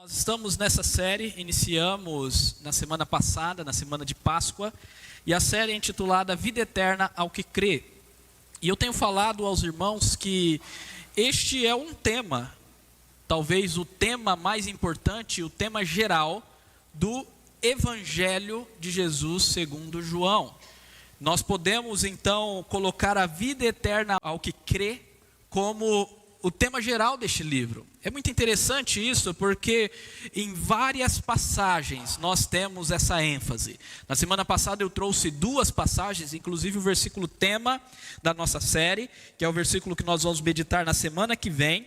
Nós estamos nessa série, iniciamos na semana passada, na semana de Páscoa, e a série é intitulada Vida Eterna ao que Crê. E eu tenho falado aos irmãos que este é um tema, talvez o tema mais importante, o tema geral do Evangelho de Jesus segundo João. Nós podemos então colocar a vida eterna ao que crê como o tema geral deste livro. É muito interessante isso, porque em várias passagens nós temos essa ênfase. Na semana passada eu trouxe duas passagens, inclusive o versículo tema da nossa série, que é o versículo que nós vamos meditar na semana que vem,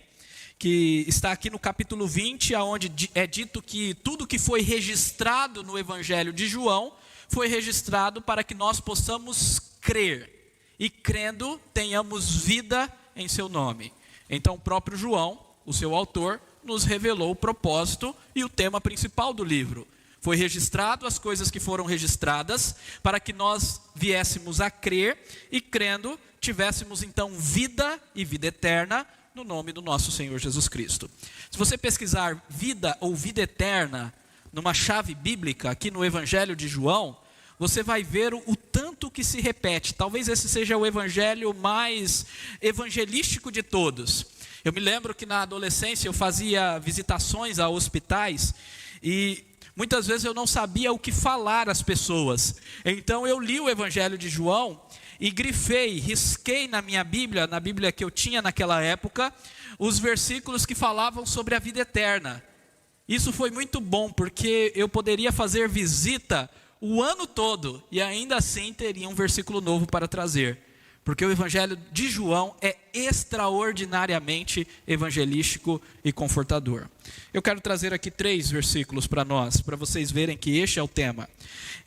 que está aqui no capítulo 20, onde é dito que tudo que foi registrado no Evangelho de João foi registrado para que nós possamos crer, e crendo tenhamos vida em seu nome. Então o próprio João, o seu autor, nos revelou o propósito e o tema principal do livro. Foi registrado as coisas que foram registradas para que nós viéssemos a crer e crendo tivéssemos então vida e vida eterna no nome do nosso Senhor Jesus Cristo. Se você pesquisar vida ou vida eterna numa chave bíblica aqui no Evangelho de João, você vai ver o tanto que se repete. Talvez esse seja o evangelho mais evangelístico de todos. Eu me lembro que na adolescência eu fazia visitações a hospitais e muitas vezes eu não sabia o que falar às pessoas. Então eu li o Evangelho de João e grifei, risquei na minha Bíblia, na Bíblia que eu tinha naquela época, os versículos que falavam sobre a vida eterna. Isso foi muito bom, porque eu poderia fazer visita o ano todo, e ainda assim teria um versículo novo para trazer, porque o Evangelho de João é extraordinariamente evangelístico e confortador. Eu quero trazer aqui 3 versículos para nós, para vocês verem que este é o tema.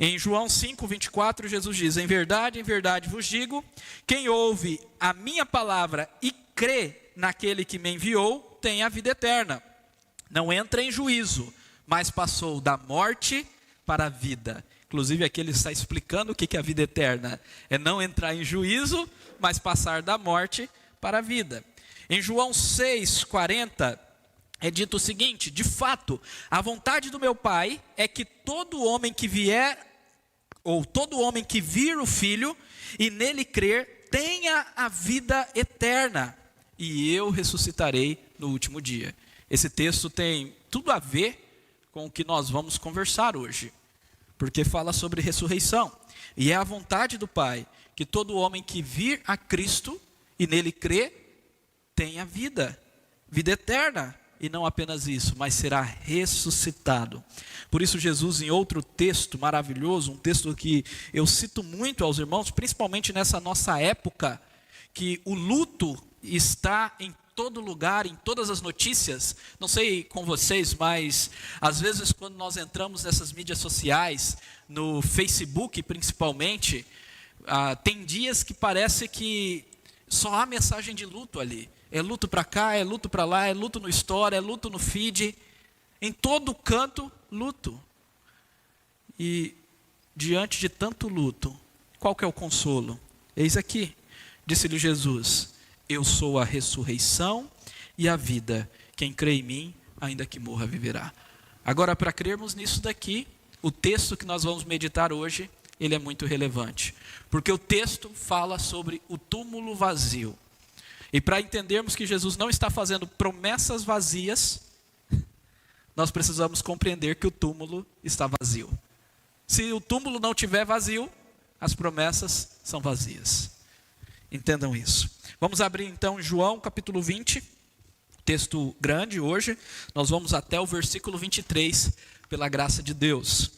Em João 5:24, Jesus diz: em verdade vos digo, quem ouve a minha palavra e crê naquele que me enviou, tem a vida eterna. Não entra em juízo, mas passou da morte para a vida. Inclusive aqui ele está explicando o que é a vida eterna. É não entrar em juízo, mas passar da morte para a vida. Em João 6:40 é dito o seguinte: de fato, a vontade do meu Pai é que todo homem que vier, ou todo homem que vir o Filho e nele crer, tenha a vida eterna, e eu ressuscitarei no último dia. Esse texto tem tudo a ver com o que nós vamos conversar hoje, porque fala sobre ressurreição, e é a vontade do Pai que todo homem que vir a Cristo e nele crê, tenha vida eterna, e não apenas isso, mas será ressuscitado. Por isso Jesus, em outro texto maravilhoso, um texto que eu cito muito aos irmãos, principalmente nessa nossa época, que o luto está em todo lugar, em todas as notícias. Não sei com vocês, mas às vezes quando nós entramos nessas mídias sociais, no Facebook principalmente, tem dias que parece que só há mensagem de luto ali. É luto para cá, é luto para lá, é luto no story, é luto no feed. Em todo canto, luto. E diante de tanto luto, qual que é o consolo? Eis aqui, disse-lhe Jesus: eu sou a ressurreição e a vida. Quem crê em mim, ainda que morra, viverá. Agora, para crermos nisso daqui, o texto que nós vamos meditar hoje, ele é muito relevante. Porque o texto fala sobre o túmulo vazio. E para entendermos que Jesus não está fazendo promessas vazias, nós precisamos compreender que o túmulo está vazio. Se o túmulo não estiver vazio, as promessas são vazias. Entendam isso. Vamos abrir então João capítulo 20, texto grande hoje. Nós vamos até o versículo 23, pela graça de Deus.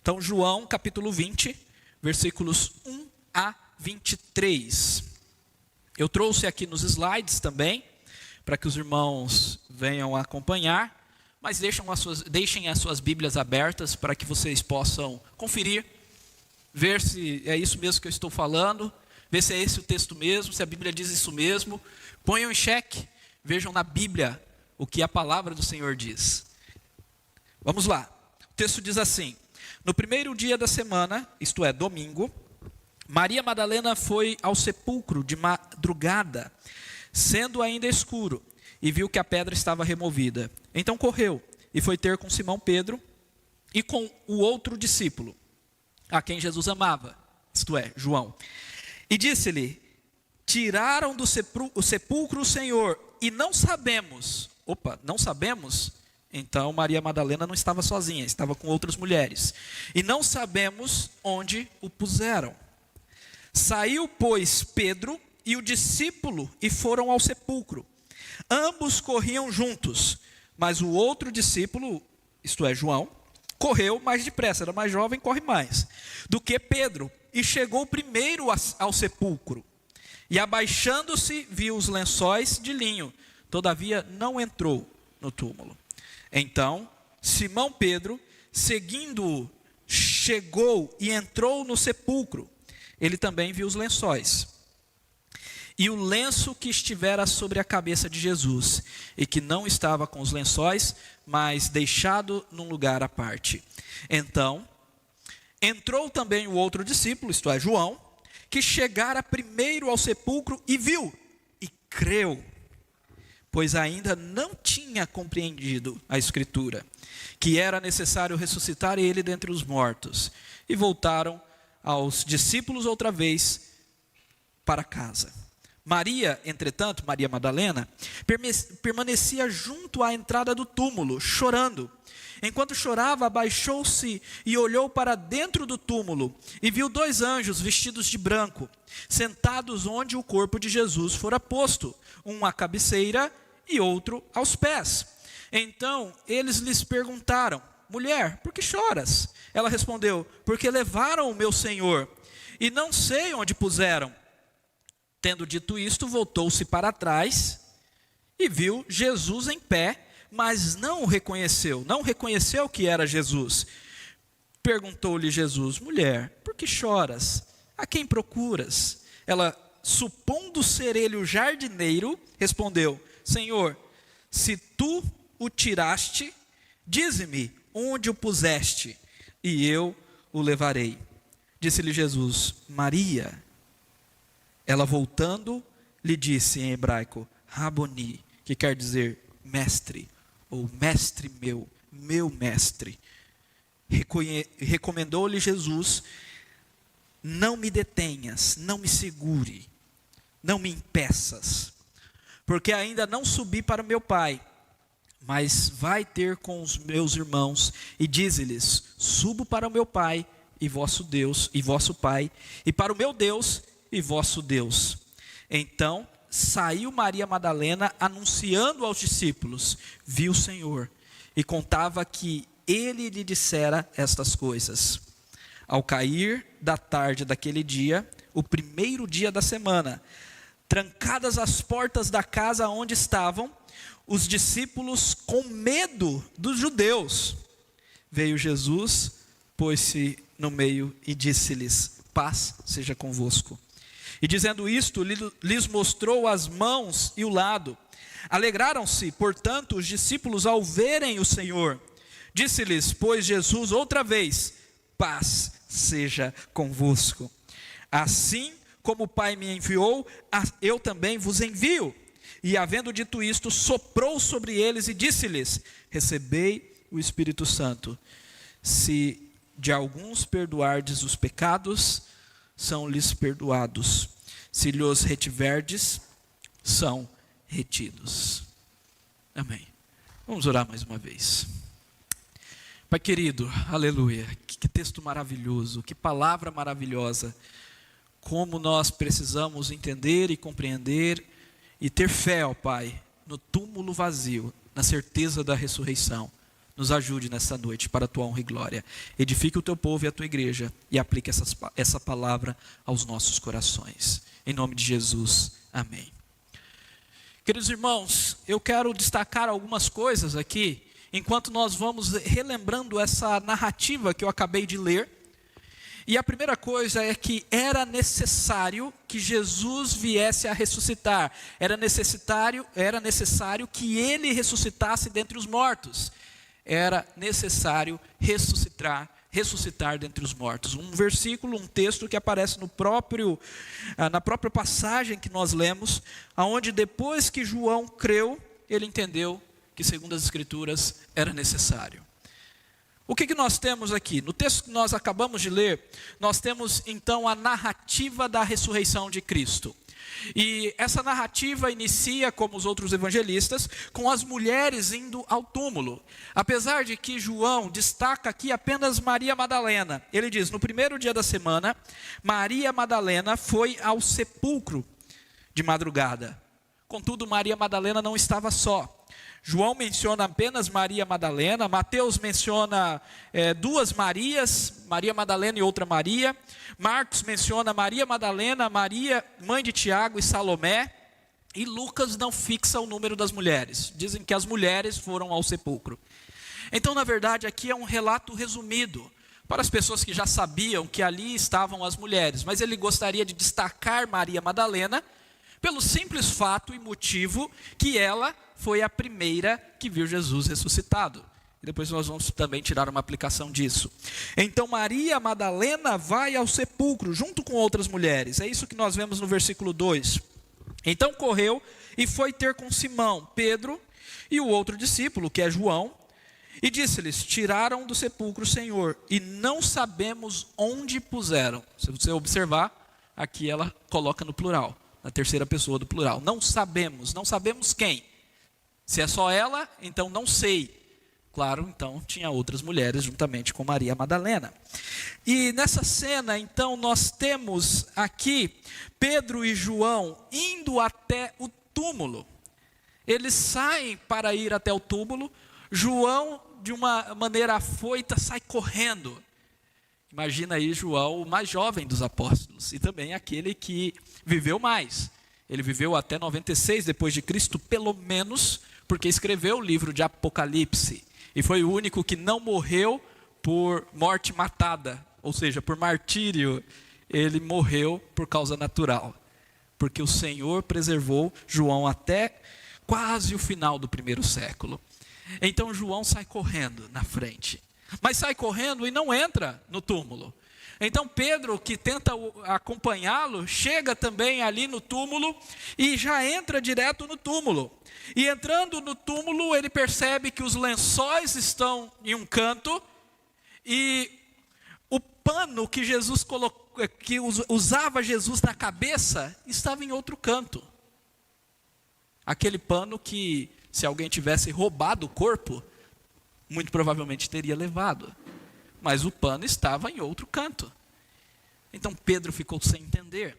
Então João capítulo 20, versículos 1 a 23. Eu trouxe aqui nos slides também, para que os irmãos venham acompanhar, mas deixem as suas Bíblias abertas para que vocês possam conferir, ver se é isso mesmo que eu estou falando, ver se é esse o texto mesmo, se a Bíblia diz isso mesmo. Ponham em xeque, vejam na Bíblia o que a palavra do Senhor diz. Vamos lá, o texto diz assim: no primeiro dia da semana, isto é, domingo, Maria Madalena foi ao sepulcro de madrugada, sendo ainda escuro, e viu que a pedra estava removida. Então correu e foi ter com Simão Pedro e com o outro discípulo, a quem Jesus amava, isto é, João. E disse-lhe: tiraram do sepulcro o Senhor, e não sabemos. Não sabemos? Então Maria Madalena não estava sozinha, estava com outras mulheres. E não sabemos onde o puseram. Saiu, pois, Pedro e o discípulo e foram ao sepulcro. Ambos corriam juntos, mas o outro discípulo, isto é, João, correu mais depressa, era mais jovem, corre mais, do que Pedro, e chegou primeiro ao sepulcro. E abaixando-se, viu os lençóis de linho, todavia não entrou no túmulo. Então, Simão Pedro, seguindo-o, chegou e entrou no sepulcro. Ele também viu os lençóis e o lenço que estivera sobre a cabeça de Jesus, e que não estava com os lençóis, mas deixado num lugar à parte. Então, entrou também o outro discípulo, isto é, João, que chegara primeiro ao sepulcro e viu, e creu, pois ainda não tinha compreendido a Escritura, que era necessário ressuscitar ele dentre os mortos. E voltaram aos discípulos outra vez para casa. Maria, entretanto, Maria Madalena, permanecia junto à entrada do túmulo, chorando. Enquanto chorava, abaixou-se e olhou para dentro do túmulo, e viu 2 anjos vestidos de branco, sentados onde o corpo de Jesus fora posto, um à cabeceira e outro aos pés. Então eles lhes perguntaram: mulher, por que choras? Ela respondeu: porque levaram o meu Senhor, e não sei onde puseram. Tendo dito isto, voltou-se para trás e viu Jesus em pé, mas não o reconheceu, não reconheceu que era Jesus. Perguntou-lhe Jesus: mulher, por que choras? A quem procuras? Ela, supondo ser ele o jardineiro, respondeu: Senhor, se tu o tiraste, dize-me onde o puseste, e eu o levarei. Disse-lhe Jesus: Maria. Ela, voltando, lhe disse em hebraico: Raboni, que quer dizer mestre, ou mestre meu, meu mestre. Recomendou-lhe Jesus: não me detenhas, não me segure, não me impeças, porque ainda não subi para o meu Pai, mas vai ter com os meus irmãos e dize-lhes: subo para o meu Pai e vosso Deus, e vosso Pai, e para o meu Deus e vosso Deus. Então saiu Maria Madalena anunciando aos discípulos: viu o Senhor, e contava que ele lhe dissera estas coisas. Ao cair da tarde daquele dia, o primeiro dia da semana, trancadas as portas da casa onde estavam os discípulos com medo dos judeus, veio Jesus, pôs-se no meio e disse-lhes: paz seja convosco. E dizendo isto, lhes mostrou as mãos e o lado. Alegraram-se, portanto, os discípulos ao verem o Senhor. Disse-lhes, pois, Jesus outra vez: paz seja convosco. Assim como o Pai me enviou, eu também vos envio. E havendo dito isto, soprou sobre eles e disse-lhes: recebei o Espírito Santo. Se de alguns perdoardes os pecados, são-lhes perdoados. Se lhos retiverdes, são retidos. Amém. Vamos orar mais uma vez. Pai querido, aleluia, que texto maravilhoso, que palavra maravilhosa. Como nós precisamos entender e compreender e ter fé, ó Pai, no túmulo vazio, na certeza da ressurreição. Nos ajude nesta noite para a tua honra e glória. Edifique o teu povo e a tua igreja e aplique essa palavra aos nossos corações. Em nome de Jesus, amém. Queridos irmãos, eu quero destacar algumas coisas aqui, enquanto nós vamos relembrando essa narrativa que eu acabei de ler. E a primeira coisa é que era necessário que Jesus viesse a ressuscitar. Era necessário que ele ressuscitasse dentre os mortos. Era necessário ressuscitar dentre os mortos. Um versículo, um texto que aparece na própria passagem que nós lemos, aonde depois que João creu, ele entendeu que, segundo as Escrituras, era necessário. O que nós temos aqui? No texto que nós acabamos de ler, nós temos então a narrativa da ressurreição de Cristo. E essa narrativa inicia, como os outros evangelistas, com as mulheres indo ao túmulo. Apesar de que João destaca aqui apenas Maria Madalena. Ele diz, no primeiro dia da semana, Maria Madalena foi ao sepulcro de madrugada. Contudo, Maria Madalena não estava só. João menciona apenas Maria Madalena, Mateus menciona duas Marias, Maria Madalena e outra Maria. Marcos menciona Maria Madalena, Maria, mãe de Tiago e Salomé. E Lucas não fixa o número das mulheres. Dizem que as mulheres foram ao sepulcro. Então, na verdade, aqui é um relato resumido para as pessoas que já sabiam que ali estavam as mulheres. Mas ele gostaria de destacar Maria Madalena pelo simples fato e motivo que ela foi a primeira que viu Jesus ressuscitado. E depois nós vamos também tirar uma aplicação disso. Então Maria Madalena vai ao sepulcro junto com outras mulheres. É isso que nós vemos no versículo 2. Então correu e foi ter com Simão, Pedro e o outro discípulo, que é João, e disse-lhes, tiraram do sepulcro o Senhor, e não sabemos onde puseram. Se você observar, aqui ela coloca no plural, na terceira pessoa do plural. Não sabemos quem. Se é só ela, então não sei. Claro, então tinha outras mulheres juntamente com Maria Madalena. E nessa cena, então, nós temos aqui Pedro e João indo até o túmulo. Eles saem para ir até o túmulo. João, de uma maneira afoita, sai correndo. Imagina aí João, o mais jovem dos apóstolos, e também aquele que viveu mais. Ele viveu até 96 depois de Cristo, pelo menos, porque escreveu o livro de Apocalipse. E foi o único que não morreu por morte matada, ou seja, por martírio. Ele morreu por causa natural, porque o Senhor preservou João até quase o final do primeiro século. Então João sai correndo na frente, mas sai correndo e não entra no túmulo. Então Pedro, que tenta acompanhá-lo, chega também ali no túmulo e já entra direto no túmulo. E entrando no túmulo, ele percebe que os lençóis estão em um canto e o pano que Jesus colocou, que usava Jesus na cabeça, estava em outro canto. Aquele pano que, se alguém tivesse roubado o corpo, muito provavelmente teria levado. Mas o pano estava em outro canto. Então Pedro ficou sem entender.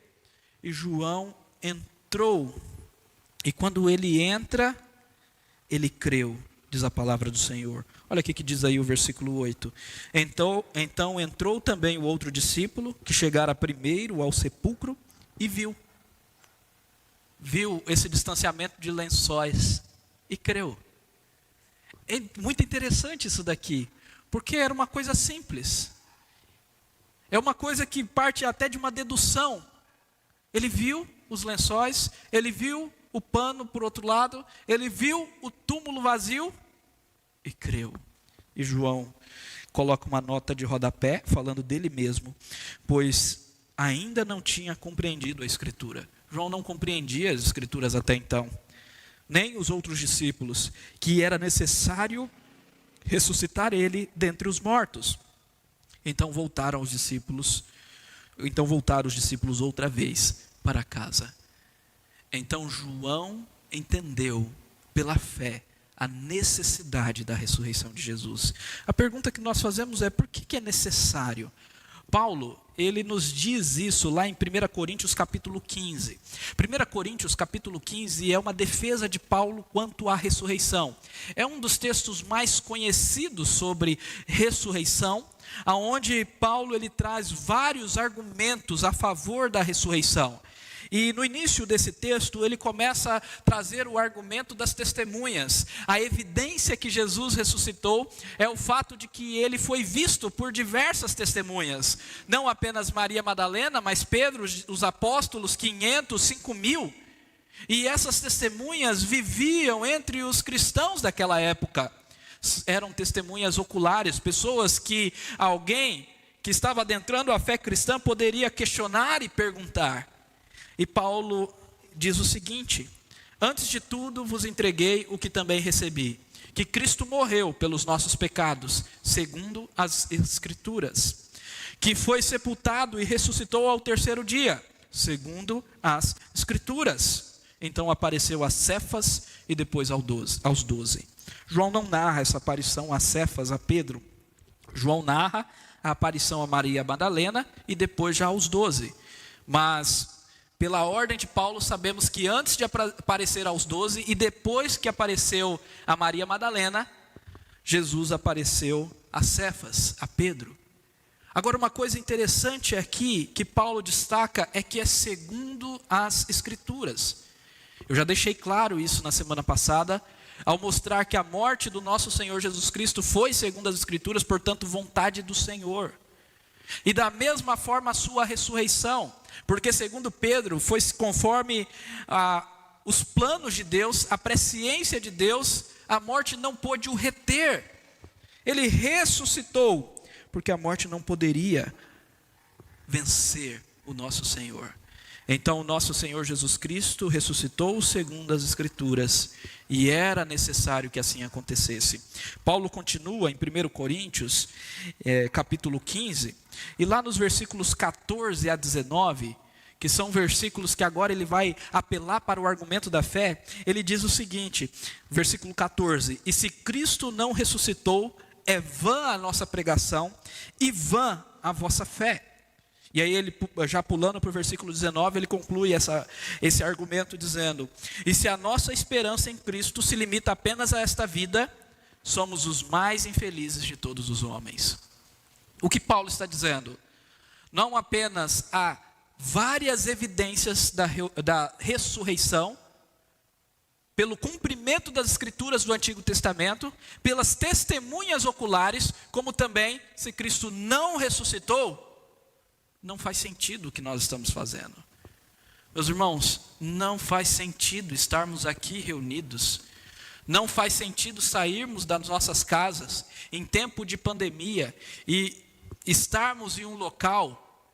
E João entrou. E quando ele entra, ele creu, diz a palavra do Senhor. Olha o que diz aí o versículo 8. Então entrou também o outro discípulo, que chegara primeiro ao sepulcro, e viu esse distanciamento de lençóis, e creu. É muito interessante isso daqui, porque era uma coisa simples. É uma coisa que parte até de uma dedução. Ele viu os lençóis, ele viu o pano por outro lado, ele viu o túmulo vazio e creu. E João coloca uma nota de rodapé falando dele mesmo, pois ainda não tinha compreendido a Escritura. João não compreendia as Escrituras até então, nem os outros discípulos, que era necessário ressuscitar ele dentre os mortos. Então voltaram os discípulos outra vez para casa. Então João entendeu pela fé a necessidade da ressurreição de Jesus. A pergunta que nós fazemos é: por que é necessário? Paulo, ele nos diz isso lá em 1 Coríntios capítulo 15. 1 Coríntios capítulo 15 é uma defesa de Paulo quanto à ressurreição. É um dos textos mais conhecidos sobre ressurreição, aonde Paulo ele traz vários argumentos a favor da ressurreição. E no início desse texto, ele começa a trazer o argumento das testemunhas. A evidência que Jesus ressuscitou é o fato de que ele foi visto por diversas testemunhas. Não apenas Maria Madalena, mas Pedro, os apóstolos, 500, 5.000. E essas testemunhas viviam entre os cristãos daquela época. Eram testemunhas oculares, pessoas que alguém que estava adentrando a fé cristã poderia questionar e perguntar. E Paulo diz o seguinte: Antes de tudo vos entreguei o que também recebi, que Cristo morreu pelos nossos pecados, segundo as Escrituras, que foi sepultado e ressuscitou ao terceiro dia, segundo as Escrituras. Então apareceu a Cefas e depois aos 12. João não narra essa aparição a Cefas, a Pedro. João narra a aparição a Maria Madalena e depois já aos 12. Mas, pela ordem de Paulo, sabemos que antes de aparecer aos 12 e depois que apareceu a Maria Madalena, Jesus apareceu a Cefas, a Pedro. Agora, uma coisa interessante aqui que Paulo destaca é que é segundo as Escrituras. Eu já deixei claro isso na semana passada, ao mostrar que a morte do nosso Senhor Jesus Cristo foi segundo as Escrituras, portanto, vontade do Senhor. E da mesma forma a sua ressurreição, porque segundo Pedro, foi conforme os planos de Deus, a presciência de Deus, a morte não pôde o reter. Ele ressuscitou, porque a morte não poderia vencer o nosso Senhor. Então o nosso Senhor Jesus Cristo ressuscitou segundo as Escrituras, e era necessário que assim acontecesse. Paulo continua em 1 Coríntios, capítulo 15, e lá nos versículos 14 a 19, que são versículos que agora ele vai apelar para o argumento da fé, ele diz o seguinte, versículo 14, e se Cristo não ressuscitou, é vã a nossa pregação, e vã a vossa fé. E aí ele, já pulando para o versículo 19, ele conclui esse argumento dizendo, e se a nossa esperança em Cristo se limita apenas a esta vida, somos os mais infelizes de todos os homens. O que Paulo está dizendo? Não apenas há várias evidências da ressurreição, pelo cumprimento das Escrituras do Antigo Testamento, pelas testemunhas oculares, como também, se Cristo não ressuscitou, não faz sentido o que nós estamos fazendo. Meus irmãos, não faz sentido estarmos aqui reunidos, não faz sentido sairmos das nossas casas em tempo de pandemia e estarmos em um local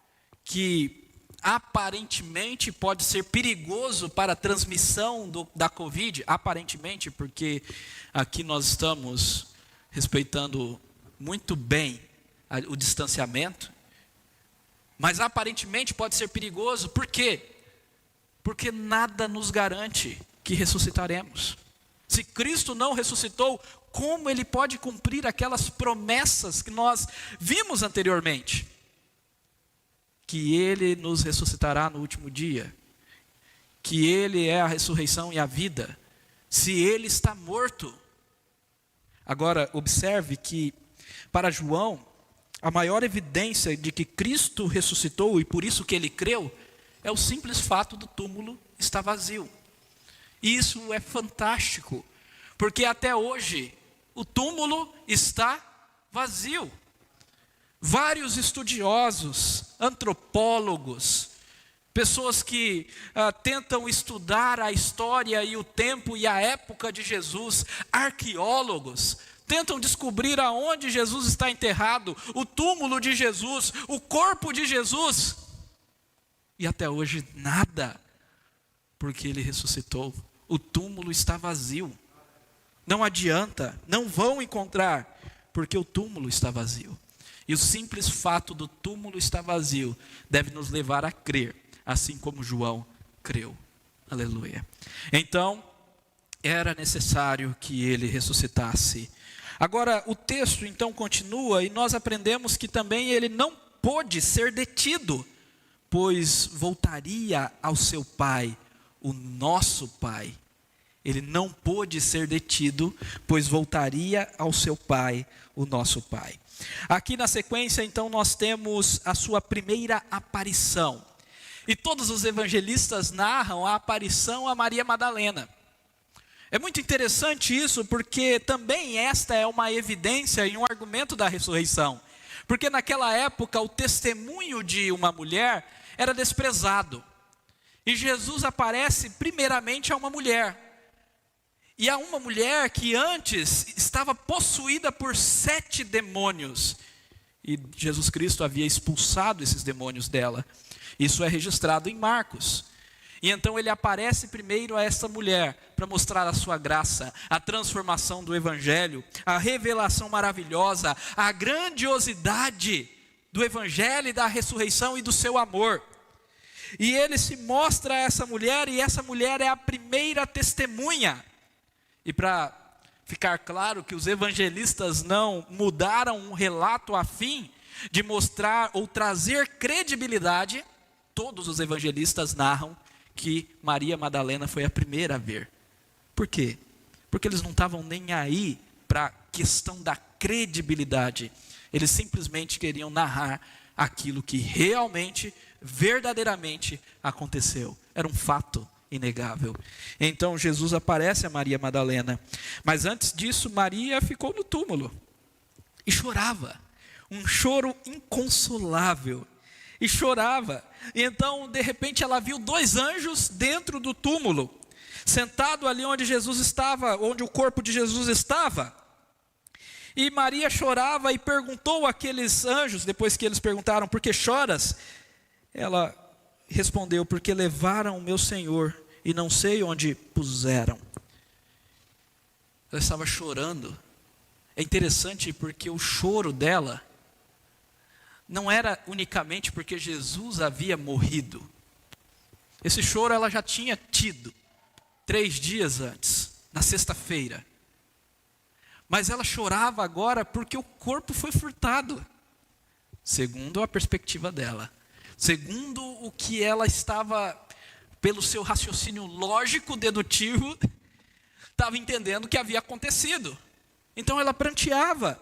que aparentemente pode ser perigoso para a transmissão da Covid, aparentemente, porque aqui nós estamos respeitando muito bem o distanciamento, mas aparentemente pode ser perigoso. Por quê? Porque nada nos garante que ressuscitaremos. Se Cristo não ressuscitou, como Ele pode cumprir aquelas promessas que nós vimos anteriormente? Que Ele nos ressuscitará no último dia, que Ele é a ressurreição e a vida, se Ele está morto. Agora, observe que para João, a maior evidência de que Cristo ressuscitou e por isso que ele creu, é o simples fato do túmulo estar vazio. E isso é fantástico, porque até hoje o túmulo está vazio. Vários estudiosos, antropólogos, pessoas que tentam estudar a história e o tempo e a época de Jesus, arqueólogos, tentam descobrir aonde Jesus está enterrado, o túmulo de Jesus, o corpo de Jesus. E até hoje nada, porque Ele ressuscitou. O túmulo está vazio. Não adianta, não vão encontrar, porque o túmulo está vazio. E o simples fato do túmulo estar vazio deve nos levar a crer, assim como João creu. Aleluia. Então, era necessário que Ele ressuscitasse. Agora, o texto então continua e nós aprendemos que também Ele não pôde ser detido, pois voltaria ao seu Pai, o nosso Pai. Ele não pôde ser detido, pois voltaria ao seu Pai, o nosso Pai. Aqui na sequência, então, nós temos a sua primeira aparição. E todos os evangelistas narram a aparição a Maria Madalena. É muito interessante isso, porque também esta é uma evidência e um argumento da ressurreição. Porque naquela época o testemunho de uma mulher era desprezado. E Jesus aparece primeiramente a uma mulher. E a uma mulher que antes estava possuída por 7 demônios. E Jesus Cristo havia expulsado esses demônios dela. Isso é registrado em Marcos. E então ele aparece primeiro a essa mulher para mostrar a sua graça, a transformação do evangelho, a revelação maravilhosa, a grandiosidade do evangelho e da ressurreição e do seu amor. E ele se mostra a essa mulher, e essa mulher é a primeira testemunha. E para ficar claro que os evangelistas não mudaram o relato a fim de mostrar ou trazer credibilidade, todos os evangelistas narram que Maria Madalena foi a primeira a ver. Por quê? Porque eles não estavam nem aí para a questão da credibilidade. Eles simplesmente queriam narrar aquilo que realmente, verdadeiramente aconteceu. Era um fato inegável. Então Jesus aparece a Maria Madalena. Mas antes disso, Maria ficou no túmulo e chorava. Um choro inconsolável. E chorava. E então, de repente, ela viu 2 anjos dentro do túmulo, sentado ali onde Jesus estava, onde o corpo de Jesus estava. E Maria chorava e perguntou àqueles anjos, depois que eles perguntaram: por que choras? Ela respondeu: porque levaram o meu Senhor e não sei onde puseram. Ela estava chorando. É interessante porque o choro dela não era unicamente porque Jesus havia morrido. Esse choro ela já tinha tido 3 dias antes, na sexta-feira. Mas ela chorava agora porque o corpo foi furtado, segundo a perspectiva dela, segundo o que ela estava, pelo seu raciocínio lógico, dedutivo, estava entendendo que havia acontecido. Então ela pranteava.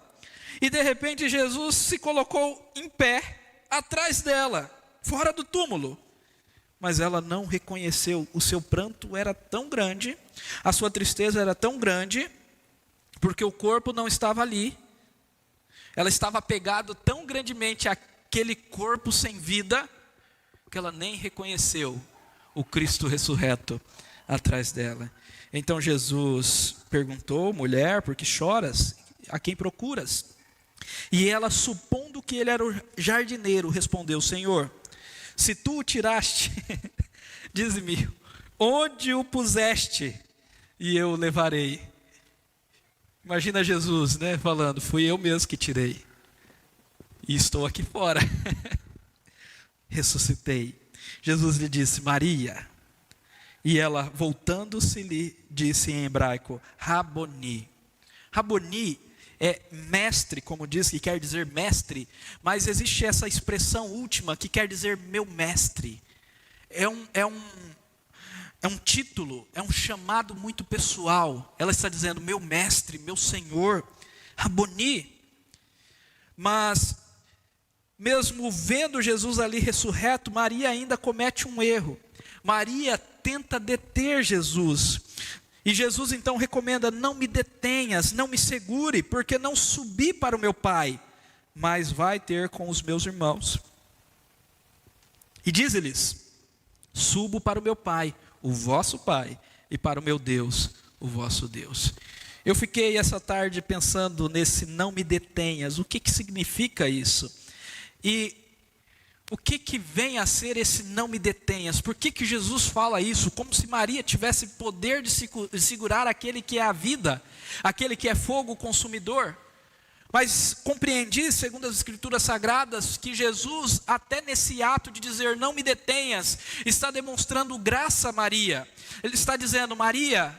E de repente Jesus se colocou em pé, atrás dela, fora do túmulo. Mas ela não reconheceu, o seu pranto era tão grande, a sua tristeza era tão grande, porque o corpo não estava ali. Ela estava apegada tão grandemente àquele corpo sem vida, que ela nem reconheceu o Cristo ressurreto atrás dela. Então Jesus perguntou: mulher, por que choras? A quem procuras? E ela, supondo que ele era o jardineiro, respondeu: Senhor, se tu o tiraste, dize-me, onde o puseste, e eu o levarei. Imagina Jesus, né, falando: fui eu mesmo que tirei, e estou aqui fora. Ressuscitei. Jesus lhe disse: Maria. E ela, voltando-se, lhe disse em hebraico: Raboni. Raboni é mestre, como diz, que quer dizer mestre, mas existe essa expressão última que quer dizer meu mestre. É um título, é um chamado muito pessoal. Ela está dizendo meu mestre, meu senhor, Raboni. Mas, mesmo vendo Jesus ali ressurreto, Maria ainda comete um erro. Maria tenta deter Jesus. E Jesus então recomenda: não me detenhas, não me segure, porque não subi para o meu Pai, mas vai ter com os meus irmãos. E diz-lhes: subo para o meu Pai, o vosso Pai, e para o meu Deus, o vosso Deus. Eu fiquei essa tarde pensando nesse não me detenhas. O que significa isso? E o que vem a ser esse não me detenhas? Por que Jesus fala isso? Como se Maria tivesse poder de segurar aquele que é a vida, aquele que é fogo consumidor. Mas compreendi, segundo as Escrituras Sagradas, que Jesus, até nesse ato de dizer não me detenhas, está demonstrando graça a Maria. Ele está dizendo: Maria,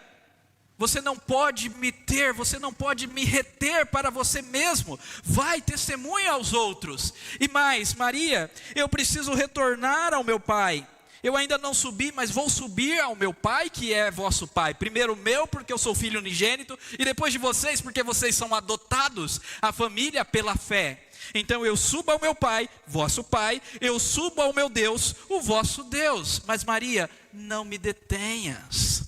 você não pode me ter, você não pode me reter para você mesmo. Vai, testemunha aos outros. E mais, Maria, eu preciso retornar ao meu Pai. Eu ainda não subi, mas vou subir ao meu Pai, que é vosso Pai. Primeiro o meu, porque eu sou filho unigênito, e depois de vocês, porque vocês são adotados à família pela fé. Então eu subo ao meu Pai, vosso Pai, eu subo ao meu Deus, o vosso Deus. Mas Maria, não me detenhas.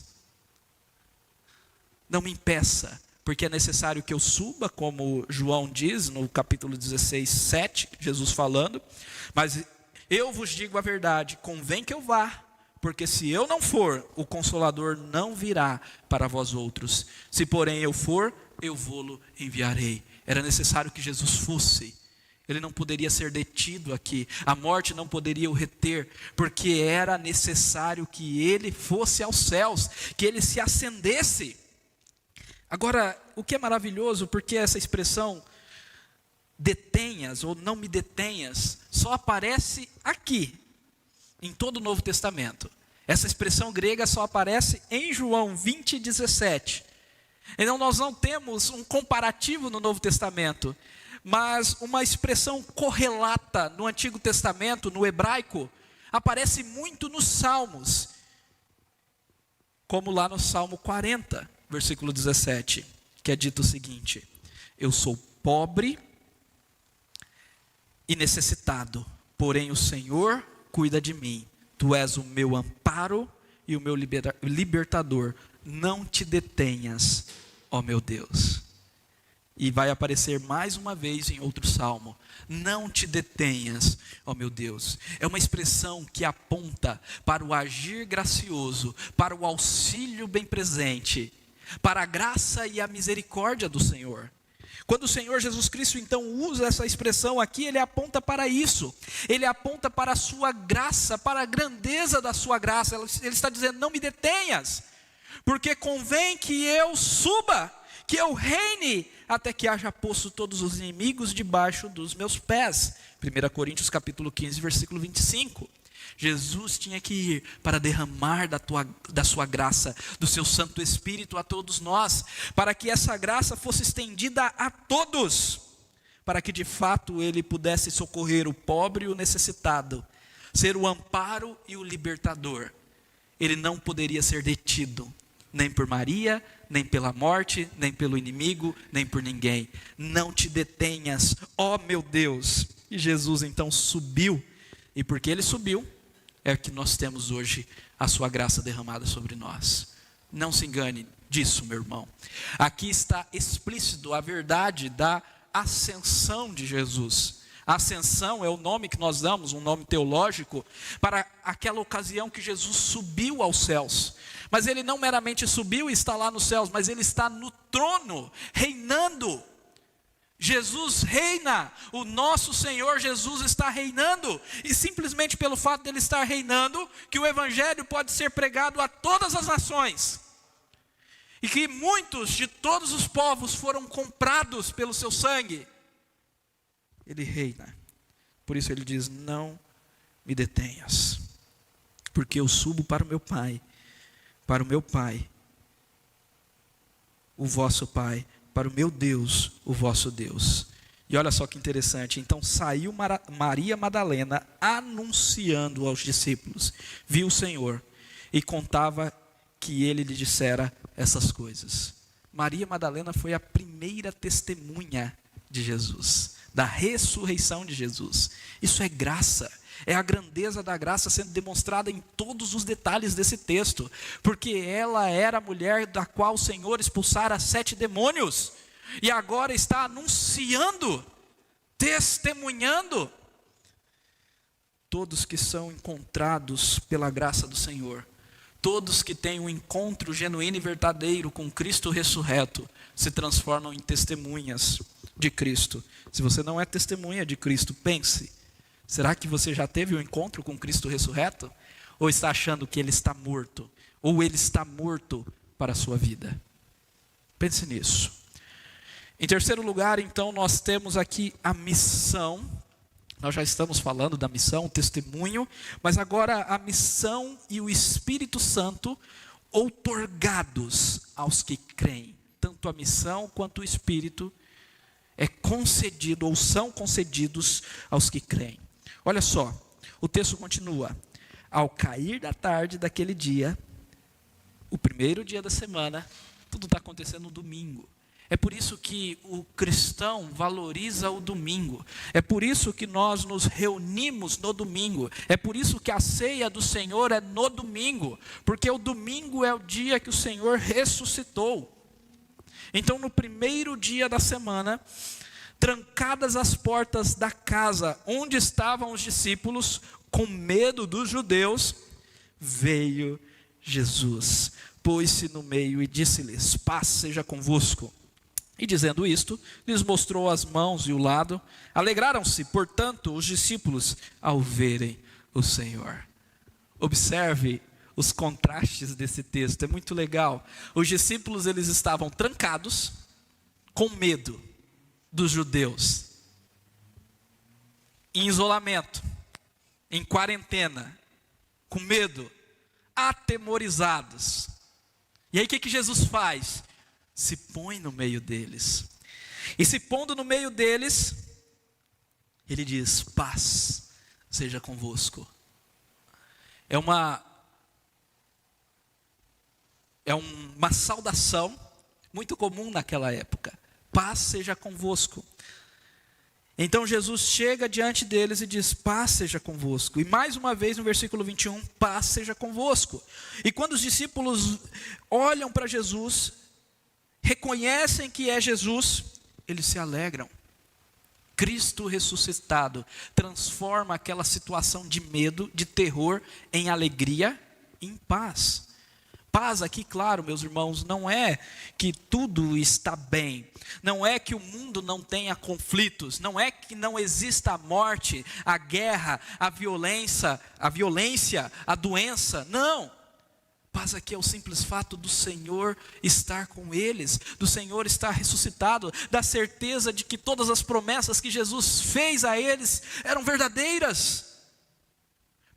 Não me impeça, porque é necessário que eu suba, como João diz no capítulo 16, 7, Jesus falando. Mas eu vos digo a verdade, convém que eu vá, porque se eu não for, o Consolador não virá para vós outros. Se porém eu for, eu vou-lo enviarei. Era necessário que Jesus fosse. Ele não poderia ser detido aqui, a morte não poderia o reter, porque era necessário que ele fosse aos céus, que ele se ascendesse. Agora, o que é maravilhoso, porque essa expressão detenhas ou não me detenhas só aparece aqui, em todo o Novo Testamento. Essa expressão grega só aparece em João 20:17. Então nós não temos um comparativo no Novo Testamento, mas uma expressão correlata no Antigo Testamento, no hebraico, aparece muito nos Salmos, como lá no Salmo 40, versículo 17, que é dito o seguinte: eu sou pobre e necessitado, porém o Senhor cuida de mim. Tu és o meu amparo e o meu libertador. Não te detenhas, ó meu Deus. E vai aparecer mais uma vez em outro salmo: não te detenhas, ó meu Deus. É uma expressão que aponta para o agir gracioso, para o auxílio bem presente, para a graça e a misericórdia do Senhor. Quando o Senhor Jesus Cristo então usa essa expressão aqui, ele aponta para isso, ele aponta para a sua graça, para a grandeza da sua graça. Ele está dizendo: não me detenhas, porque convém que eu suba, que eu reine, até que haja posto todos os inimigos debaixo dos meus pés. 1 Coríntios capítulo 15, versículo 25. Jesus tinha que ir para derramar da sua graça, do seu Santo Espírito a todos nós, para que essa graça fosse estendida a todos, para que de fato ele pudesse socorrer o pobre e o necessitado, ser o amparo e o libertador. Ele não poderia ser detido, nem por Maria, nem pela morte, nem pelo inimigo, nem por ninguém. Não te detenhas, ó meu Deus. E Jesus então subiu, e porque ele subiu, é que nós temos hoje a sua graça derramada sobre nós. Não se engane disso, meu irmão. Aqui está explícito a verdade da ascensão de Jesus. A ascensão é o nome que nós damos, um nome teológico, para aquela ocasião que Jesus subiu aos céus. Mas ele não meramente subiu e está lá nos céus, mas ele está no trono, reinando. Jesus reina, o nosso Senhor Jesus está reinando, e simplesmente pelo fato de ele estar reinando, que o evangelho pode ser pregado a todas as nações, e que muitos de todos os povos foram comprados pelo seu sangue. Ele reina, por isso ele diz: não me detenhas, porque eu subo para o meu Pai, o vosso Pai, para o meu Deus, o vosso Deus. E olha só que interessante, então saiu Maria Madalena anunciando aos discípulos, viu o Senhor e contava que ele lhe dissera essas coisas. Maria Madalena foi a primeira testemunha de Jesus, da ressurreição de Jesus. Isso é graça, é a grandeza da graça sendo demonstrada em todos os detalhes desse texto, porque ela era a mulher da qual o Senhor expulsara 7 demônios, e agora está anunciando, testemunhando. Todos que são encontrados pela graça do Senhor, todos que têm um encontro genuíno e verdadeiro com Cristo ressurreto, se transformam em testemunhas de Cristo. Se você não é testemunha de Cristo, pense: será que você já teve um encontro com Cristo ressurreto? Ou está achando que ele está morto? Ou ele está morto para a sua vida? Pense nisso. Em terceiro lugar, então, nós temos aqui a missão. Nós já estamos falando da missão, o testemunho, mas agora a missão e o Espírito Santo outorgados aos que creem. Tanto a missão quanto o Espírito é concedido ou são concedidos aos que creem. Olha só, o texto continua: ao cair da tarde daquele dia, o primeiro dia da semana, tudo está acontecendo no domingo. É por isso que o cristão valoriza o domingo. É por isso que nós nos reunimos no domingo. É por isso que a ceia do Senhor é no domingo. Porque o domingo é o dia que o Senhor ressuscitou. Então, no primeiro dia da semana, trancadas as portas da casa onde estavam os discípulos, com medo dos judeus, veio Jesus, pôs-se no meio e disse-lhes: paz seja convosco. E dizendo isto, lhes mostrou as mãos e o lado. Alegraram-se, portanto, os discípulos ao verem o Senhor. Observe os contrastes desse texto, é muito legal. Os discípulos, eles estavam trancados, com medo dos judeus, em isolamento, em quarentena, com medo, atemorizados. E aí o que Jesus faz? Se põe no meio deles. E se pondo no meio deles, ele diz: paz seja convosco. É uma saudação muito comum naquela época. Paz seja convosco. Então Jesus chega diante deles e diz: paz seja convosco. E mais uma vez no versículo 21, paz seja convosco. E quando os discípulos olham para Jesus, reconhecem que é Jesus, eles se alegram. Cristo ressuscitado transforma aquela situação de medo, de terror, em alegria, em paz. Paz aqui, claro, meus irmãos, não é que tudo está bem, não é que o mundo não tenha conflitos, não é que não exista a morte, a guerra, a violência, a doença, não. Paz aqui é o simples fato do Senhor estar com eles, do Senhor estar ressuscitado, da certeza de que todas as promessas que Jesus fez a eles eram verdadeiras,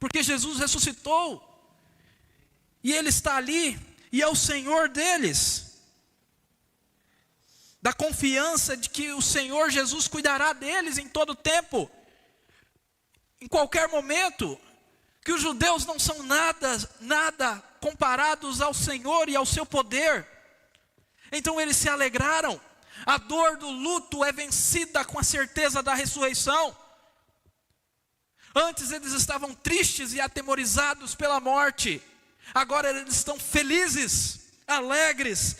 porque Jesus ressuscitou, e Ele está ali, e é o Senhor deles, da confiança de que o Senhor Jesus cuidará deles em todo tempo, em qualquer momento, que os judeus não são nada comparados ao Senhor e ao seu poder. Então eles se alegraram, a dor do luto é vencida com a certeza da ressurreição. Antes eles estavam tristes e atemorizados pela morte, agora eles estão felizes, alegres.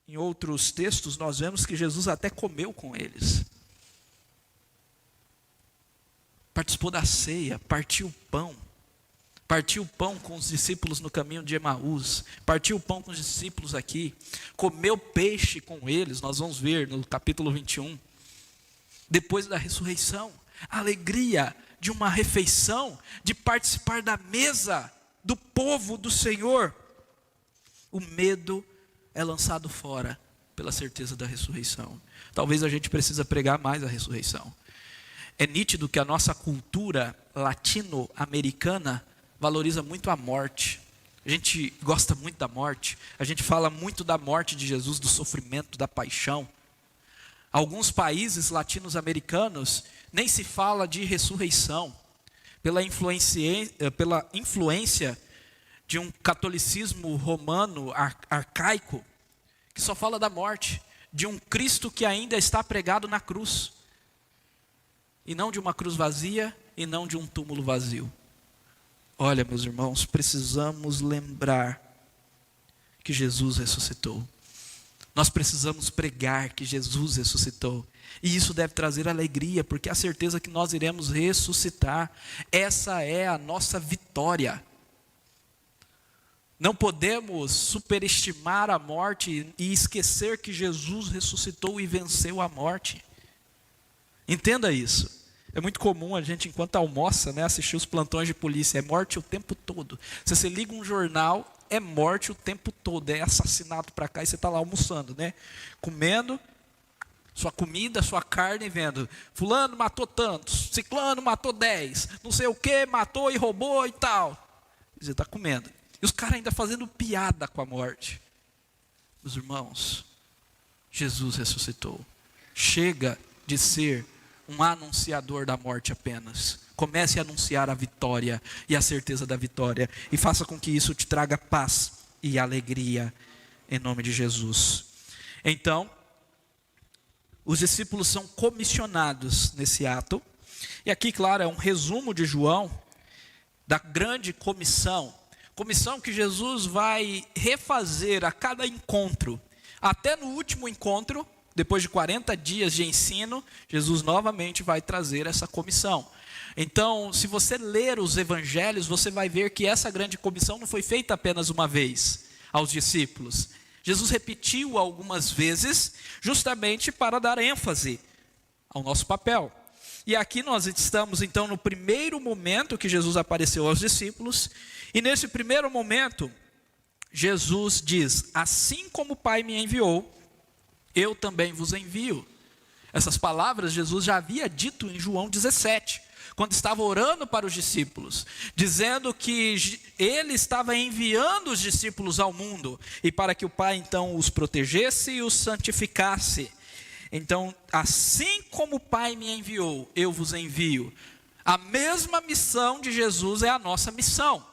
Em outros textos nós vemos que Jesus até comeu com eles, participou da ceia, partiu o pão com os discípulos no caminho de Emaús, partiu o pão com os discípulos aqui, comeu peixe com eles, nós vamos ver no capítulo 21, depois da ressurreição, a alegria de uma refeição, de participar da mesa do povo do Senhor. O medo é lançado fora pela certeza da ressurreição. Talvez a gente precise pregar mais a ressurreição. É nítido que a nossa cultura latino-americana valoriza muito a morte. A gente gosta muito da morte. A gente fala muito da morte de Jesus, do sofrimento, da paixão. Alguns países latino-americanos nem se fala de ressurreição, pela influência de um catolicismo romano arcaico, que só fala da morte, de um Cristo que ainda está pregado na cruz, e não de uma cruz vazia, e não de um túmulo vazio. Olha, meus irmãos, precisamos lembrar que Jesus ressuscitou. Nós precisamos pregar que Jesus ressuscitou. E isso deve trazer alegria, porque a certeza que nós iremos ressuscitar, essa é a nossa vitória. Não podemos superestimar a morte e esquecer que Jesus ressuscitou e venceu a morte. Entenda isso. É muito comum a gente, enquanto almoça, assistir os plantões de polícia. É morte o tempo todo. Se você liga um jornal, é morte o tempo todo. É assassinato para cá e você está lá almoçando, comendo sua comida, sua carne, vendo fulano matou tantos, ciclano matou 10, não sei o que, matou e roubou e tal. Você está comendo. E os caras ainda fazendo piada com a morte. Meus irmãos, Jesus ressuscitou. Chega de ser um anunciador da morte apenas. Comece a anunciar a vitória e a certeza da vitória. E faça com que isso te traga paz e alegria, em nome de Jesus. Então, os discípulos são comissionados nesse ato. E aqui, claro, é um resumo de João, da grande comissão. Comissão que Jesus vai refazer a cada encontro. Até no último encontro, depois de 40 dias de ensino, Jesus novamente vai trazer essa comissão. Então, se você ler os evangelhos, você vai ver que essa grande comissão não foi feita apenas uma vez aos discípulos. Jesus repetiu algumas vezes, justamente para dar ênfase ao nosso papel. E aqui nós estamos então no primeiro momento que Jesus apareceu aos discípulos, e nesse primeiro momento, Jesus diz: assim como o Pai me enviou, eu também vos envio. Essas palavras Jesus já havia dito em João 17, quando estava orando para os discípulos, dizendo que ele estava enviando os discípulos ao mundo, e para que o Pai então os protegesse e os santificasse. Então, assim como o Pai me enviou, eu vos envio. A mesma missão de Jesus é a nossa missão.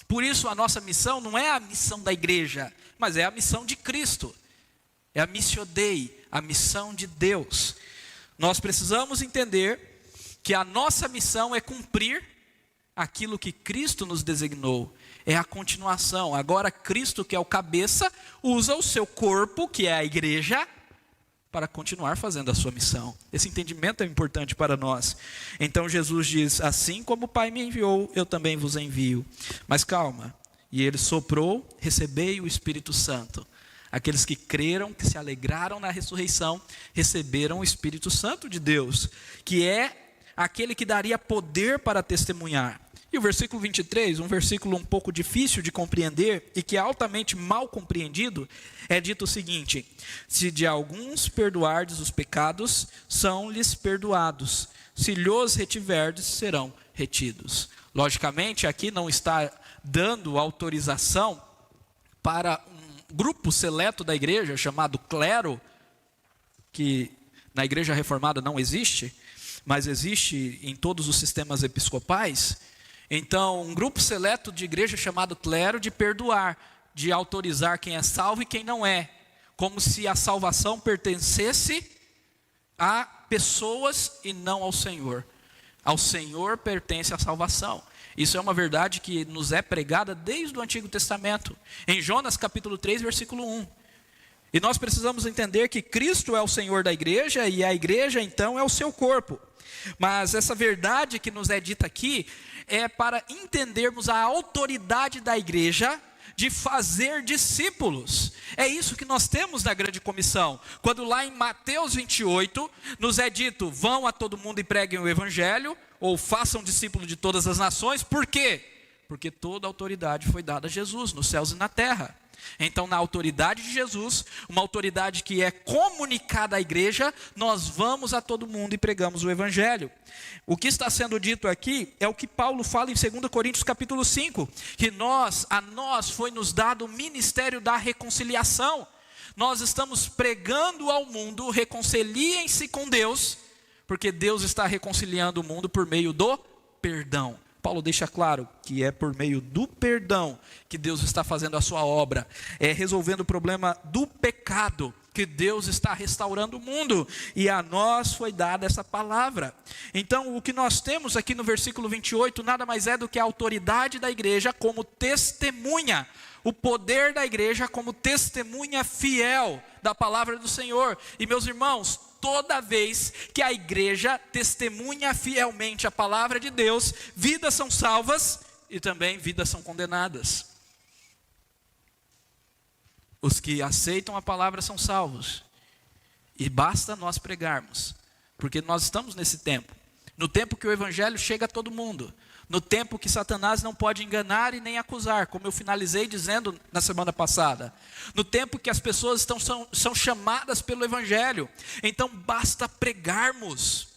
Por isso, a nossa missão não é a missão da igreja, mas é a missão de Cristo. É a missio Dei, a missão de Deus. Nós precisamos entender que a nossa missão é cumprir aquilo que Cristo nos designou. É a continuação. Agora, Cristo, que é o cabeça, usa o seu corpo, que é a igreja, para continuar fazendo a sua missão. Esse entendimento é importante para nós. Então Jesus diz: assim como o Pai me enviou, eu também vos envio. Mas calma, e ele soprou: recebei o Espírito Santo. Aqueles que creram, que se alegraram na ressurreição, receberam o Espírito Santo de Deus, que é aquele que daria poder para testemunhar. E o versículo 23, um versículo um pouco difícil de compreender e que é altamente mal compreendido, é dito o seguinte: se de alguns perdoardes os pecados, são-lhes perdoados. Se lhos retiverdes, serão retidos. Logicamente, aqui não está dando autorização para um grupo seleto da igreja, chamado clero, que na igreja reformada não existe, mas existe em todos os sistemas episcopais. Então, um grupo seleto de igreja chamado clero, de perdoar, de autorizar quem é salvo e quem não é, como se a salvação pertencesse a pessoas e não ao Senhor. Ao Senhor pertence a salvação. Isso é uma verdade que nos é pregada desde o Antigo Testamento, em Jonas capítulo 3, versículo 1. E nós precisamos entender que Cristo é o Senhor da igreja e a igreja então é o seu corpo. Mas essa verdade que nos é dita aqui é para entendermos a autoridade da igreja de fazer discípulos. É isso que nós temos na grande comissão. Quando lá em Mateus 28 nos é dito: vão a todo mundo e preguem o evangelho, ou façam discípulos de todas as nações. Por quê? Porque toda a autoridade foi dada a Jesus, nos céus e na terra. Então, na autoridade de Jesus, uma autoridade que é comunicada à igreja, nós vamos a todo mundo e pregamos o evangelho. O que está sendo dito aqui é o que Paulo fala em 2 Coríntios capítulo 5, que a nós foi nos dado o ministério da reconciliação. Nós estamos pregando ao mundo: reconciliem-se com Deus, porque Deus está reconciliando o mundo por meio do perdão. Paulo deixa claro que é por meio do perdão que Deus está fazendo a sua obra. É resolvendo o problema do pecado que Deus está restaurando o mundo. E a nós foi dada essa palavra. Então, o que nós temos aqui no versículo 28 nada mais é do que a autoridade da igreja como testemunha. O poder da igreja como testemunha fiel da palavra do Senhor. E meus irmãos, toda vez que a igreja testemunha fielmente a palavra de Deus, vidas são salvas e também vidas são condenadas. Os que aceitam a palavra são salvos. E basta nós pregarmos, porque nós estamos nesse tempo. No tempo que o evangelho chega a todo mundo. No tempo que Satanás não pode enganar e nem acusar, como eu finalizei dizendo na semana passada. No tempo que as pessoas são chamadas pelo evangelho. Então basta pregarmos.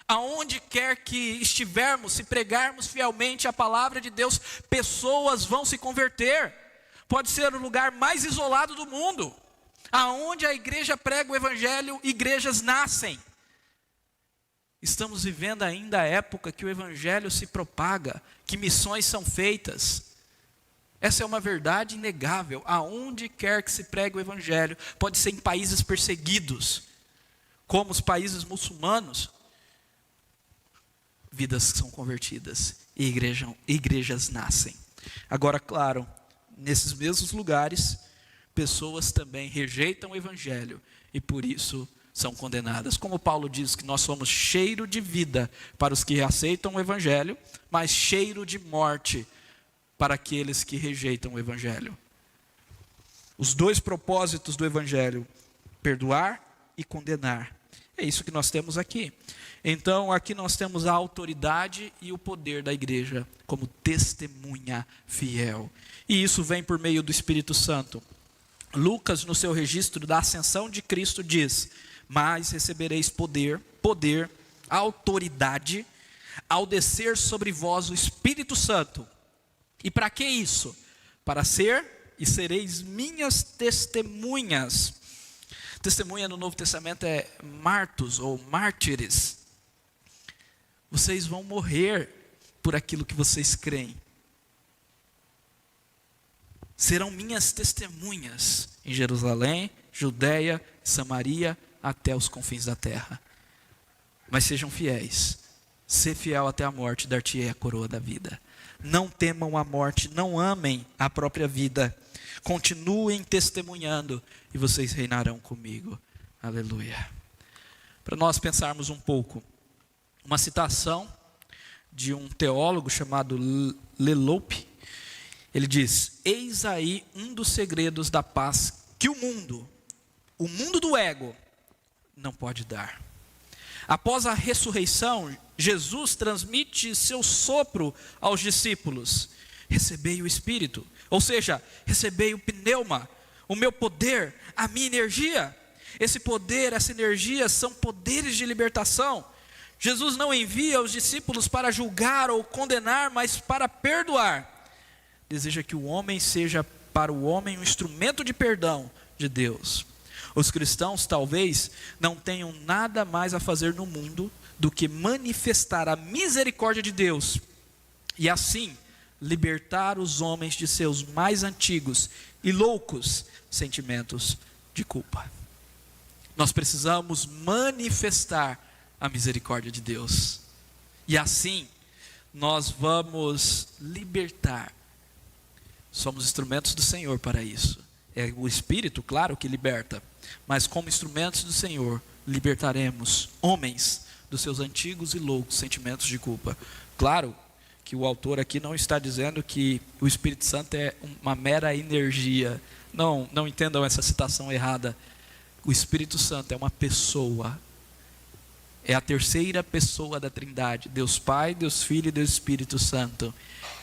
Aonde quer que estivermos, se pregarmos fielmente a palavra de Deus, pessoas vão se converter. Pode ser o lugar mais isolado do mundo. Aonde a igreja prega o evangelho, igrejas nascem. Estamos vivendo ainda a época que o evangelho se propaga, que missões são feitas. Essa é uma verdade inegável. Aonde quer que se pregue o evangelho, pode ser em países perseguidos, como os países muçulmanos, vidas são convertidas e igrejas nascem. Agora, claro, nesses mesmos lugares, pessoas também rejeitam o evangelho e por isso são condenadas. Como Paulo diz que nós somos cheiro de vida para os que aceitam o evangelho, mas cheiro de morte para aqueles que rejeitam o evangelho. Os dois propósitos do Evangelho: perdoar e condenar. É isso que nós temos aqui. Então, aqui nós temos a autoridade e o poder da igreja como testemunha fiel. E isso vem por meio do Espírito Santo. Lucas, no seu registro da ascensão de Cristo, diz: mas recebereis poder, autoridade, ao descer sobre vós o Espírito Santo. E para que isso? Para ser e sereis minhas testemunhas. Testemunha no Novo Testamento é martos ou mártires. Vocês vão morrer por aquilo que vocês creem. Serão minhas testemunhas em Jerusalém, Judeia, Samaria, até os confins da terra. Mas sejam fiéis. Ser fiel até a morte, dar-te-ei a coroa da vida. Não temam a morte, não amem a própria vida. Continuem testemunhando e vocês reinarão comigo. Aleluia. Para nós pensarmos um pouco, uma citação de um teólogo chamado Leloup. Ele diz: eis aí um dos segredos da paz que o mundo do ego, não pode dar. Após a ressurreição, Jesus transmite seu sopro aos discípulos: recebei o Espírito, ou seja, recebei o pneuma, o meu poder, a minha energia. Esse poder, essa energia são poderes de libertação. Jesus não envia os discípulos para julgar ou condenar, mas para perdoar. Deseja que o homem seja para o homem um instrumento de perdão de Deus. Os cristãos talvez não tenham nada mais a fazer no mundo do que manifestar a misericórdia de Deus e assim libertar os homens de seus mais antigos e loucos sentimentos de culpa. Nós precisamos manifestar a misericórdia de Deus e assim nós vamos libertar. Somos instrumentos do Senhor para isso. É o Espírito, claro, que liberta, mas como instrumentos do Senhor, libertaremos homens dos seus antigos e loucos sentimentos de culpa. Claro que o autor aqui não está dizendo que o Espírito Santo é uma mera energia. Não entendam essa citação errada. O Espírito Santo é uma pessoa. É a terceira pessoa da Trindade. Deus Pai, Deus Filho e Deus Espírito Santo.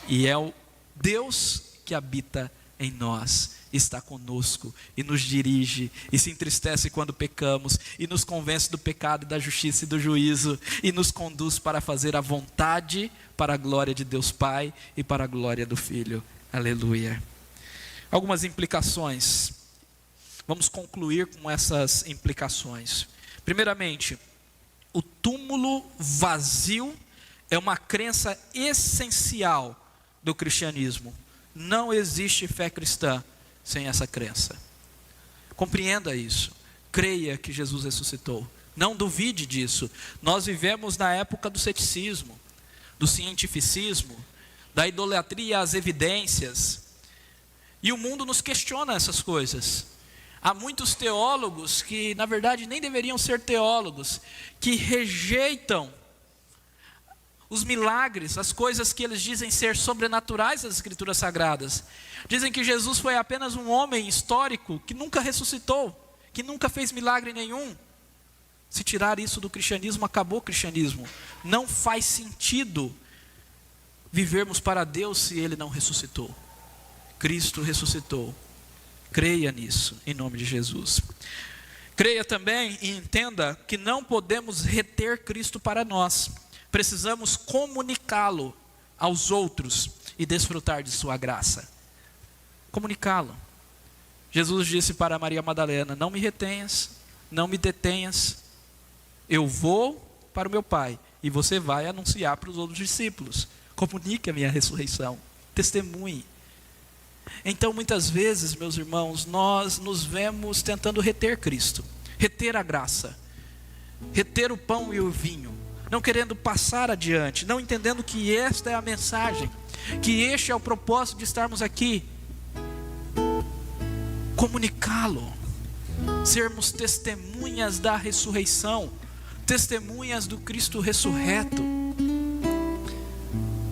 E é o Deus que habita em nós, está conosco e nos dirige e se entristece quando pecamos e nos convence do pecado, da justiça e do juízo e nos conduz para fazer a vontade para a glória de Deus Pai e para a glória do Filho. Aleluia. Algumas implicações. Vamos concluir com essas implicações. Primeiramente, o túmulo vazio é uma crença essencial do cristianismo. Não existe fé cristã sem essa crença. Compreenda isso. Creia que Jesus ressuscitou. Não duvide disso. Nós vivemos na época do ceticismo, do cientificismo, da idolatria às evidências. E o mundo nos questiona essas coisas. Há muitos teólogos que, na verdade, nem deveriam ser teólogos, que rejeitam os milagres, as coisas que eles dizem ser sobrenaturais das Escrituras Sagradas. Dizem que Jesus foi apenas um homem histórico que nunca ressuscitou, que nunca fez milagre nenhum. Se tirar isso do cristianismo, acabou o cristianismo. Não faz sentido vivermos para Deus se Ele não ressuscitou. Cristo ressuscitou. Creia nisso, em nome de Jesus. Creia também e entenda que não podemos reter Cristo para nós. Precisamos comunicá-lo aos outros e desfrutar de sua graça. Comunicá-lo. Jesus disse para Maria Madalena: não me retenhas, não me detenhas. Eu vou para o meu Pai e você vai anunciar para os outros discípulos. Comunique a minha ressurreição. Testemunhe. Então, muitas vezes, meus irmãos, nós nos vemos tentando reter Cristo, reter a graça, reter o pão e o vinho, não querendo passar adiante, não entendendo que esta é a mensagem, que este é o propósito de estarmos aqui. Comunicá-lo, sermos testemunhas da ressurreição, testemunhas do Cristo ressurreto.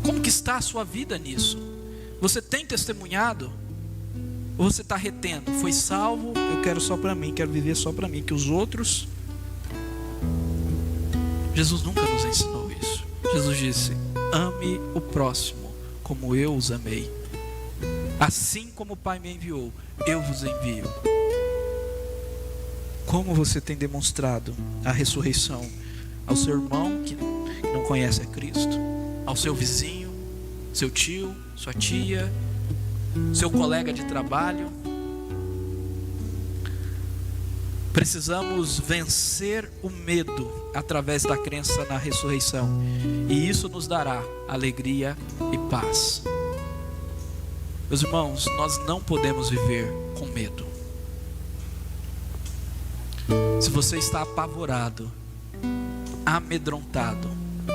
Como que está a sua vida nisso? Você tem testemunhado? Ou você está retendo? Foi salvo, eu quero só para mim, quero viver só para mim, que os outros... Jesus nunca nos ensinou isso. Jesus disse: ame o próximo como eu os amei. Assim como o Pai me enviou, eu vos envio. Como você tem demonstrado a ressurreição ao seu irmão que não conhece a Cristo, ao seu vizinho, seu tio, sua tia, seu colega de trabalho? Precisamos vencer o medo através da crença na ressurreição, e isso nos dará alegria e paz. Meus irmãos, nós não podemos viver com medo. Se você está apavorado, amedrontado,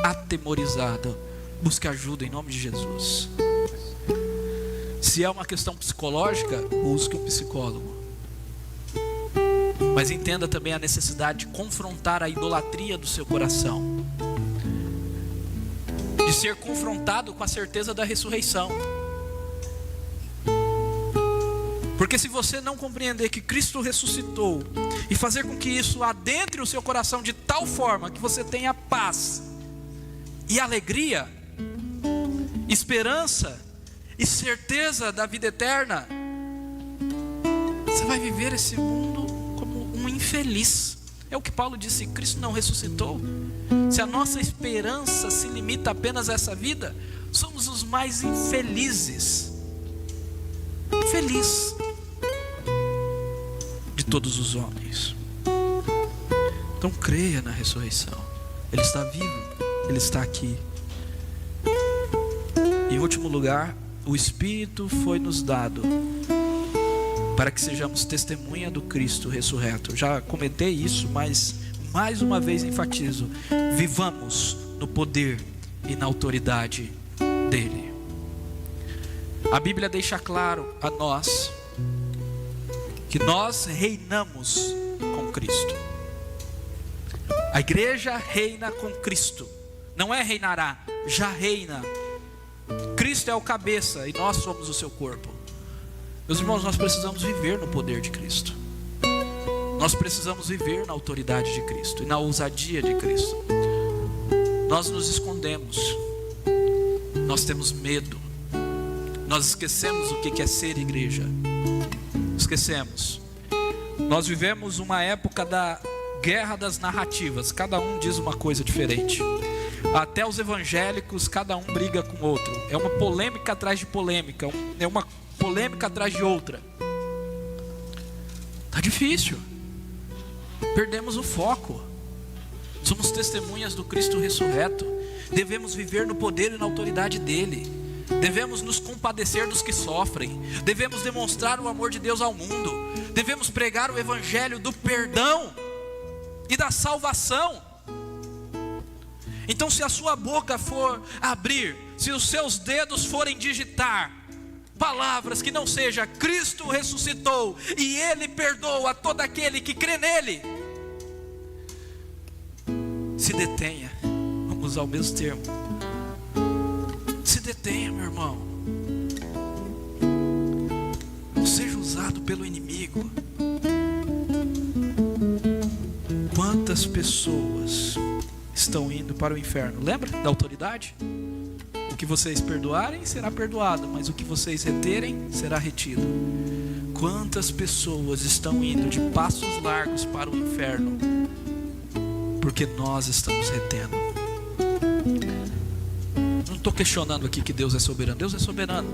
atemorizado, busque ajuda em nome de Jesus. Se é uma questão psicológica, busque um psicólogo. Mas entenda também a necessidade de confrontar a idolatria do seu coração, de ser confrontado com a certeza da ressurreição. Porque se você não compreender que Cristo ressuscitou e fazer com que isso adentre o seu coração de tal forma que você tenha paz e alegria, esperança e certeza da vida eterna, você vai viver esse mundo como um infeliz. É o que Paulo disse: Cristo não ressuscitou. Se a nossa esperança se limita apenas a essa vida, somos os mais infelizes. Feliz de todos os homens. Então creia na ressurreição. Ele está vivo, Ele está aqui. Em último lugar, o Espírito foi nos dado para que sejamos testemunha do Cristo ressurreto. Já comentei isso, mas mais uma vez enfatizo: vivamos no poder e na autoridade dele. A Bíblia deixa claro a nós que nós reinamos com Cristo. A igreja reina com Cristo. Não é reinará, já reina. Cristo é o cabeça e nós somos o seu corpo. Meus irmãos, nós precisamos viver no poder de Cristo. Nós precisamos viver na autoridade de Cristo e na ousadia de Cristo. Nós nos escondemos. Nós temos medo. Nós esquecemos o que é ser igreja. Esquecemos. Nós vivemos uma época da guerra das narrativas. Cada um diz uma coisa diferente. Até os evangélicos, cada um briga com o outro. É uma polêmica atrás de polêmica. É uma polêmica atrás de outra. Tá difícil. Perdemos o foco. Somos testemunhas do Cristo ressurreto. Devemos viver no poder e na autoridade dele. Devemos nos compadecer dos que sofrem. Devemos demonstrar o amor de Deus ao mundo. Devemos pregar o evangelho do perdão e da salvação. Então, se a sua boca for abrir, se os seus dedos forem digitar palavras que não seja Cristo ressuscitou e Ele perdoa todo aquele que crê nele, se detenha. Vamos usar o mesmo termo. Se detenha, meu irmão. Não seja usado pelo inimigo. Quantas pessoas estão indo para o inferno? Lembra da autoridade? O que vocês perdoarem será perdoado, mas o que vocês reterem será retido. Quantas pessoas estão indo de passos largos para o inferno porque nós estamos retendo? Não estou questionando aqui que Deus é soberano. Deus é soberano.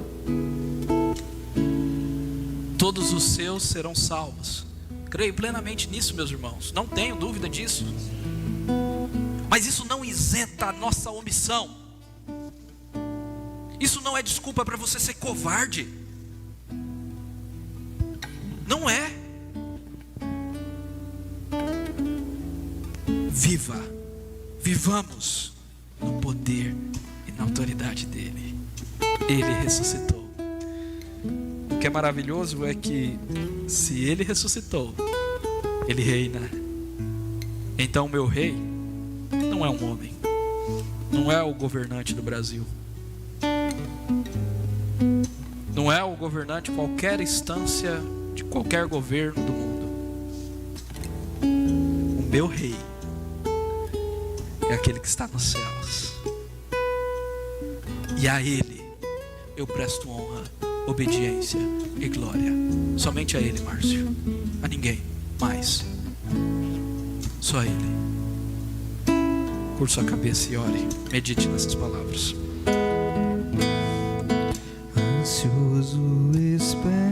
Todos os seus serão salvos. Creio plenamente nisso, meus irmãos. Não tenho dúvida disso. Mas isso não isenta a nossa omissão. Isso não é desculpa para você ser covarde. Não é. Vivamos no poder e na autoridade dele. Ele ressuscitou. O que é maravilhoso é que se ele ressuscitou, ele reina. Então o meu rei não é um homem, não é o governante do Brasil, não não é o governante de qualquer instância, de qualquer governo do mundo. O meu rei é aquele que está nos céus. E a ele eu presto honra, obediência e glória. Somente a ele, Márcio. A ninguém mais. Só a ele. Curva sua cabeça e ore. Medite nessas palavras. Ansioso espero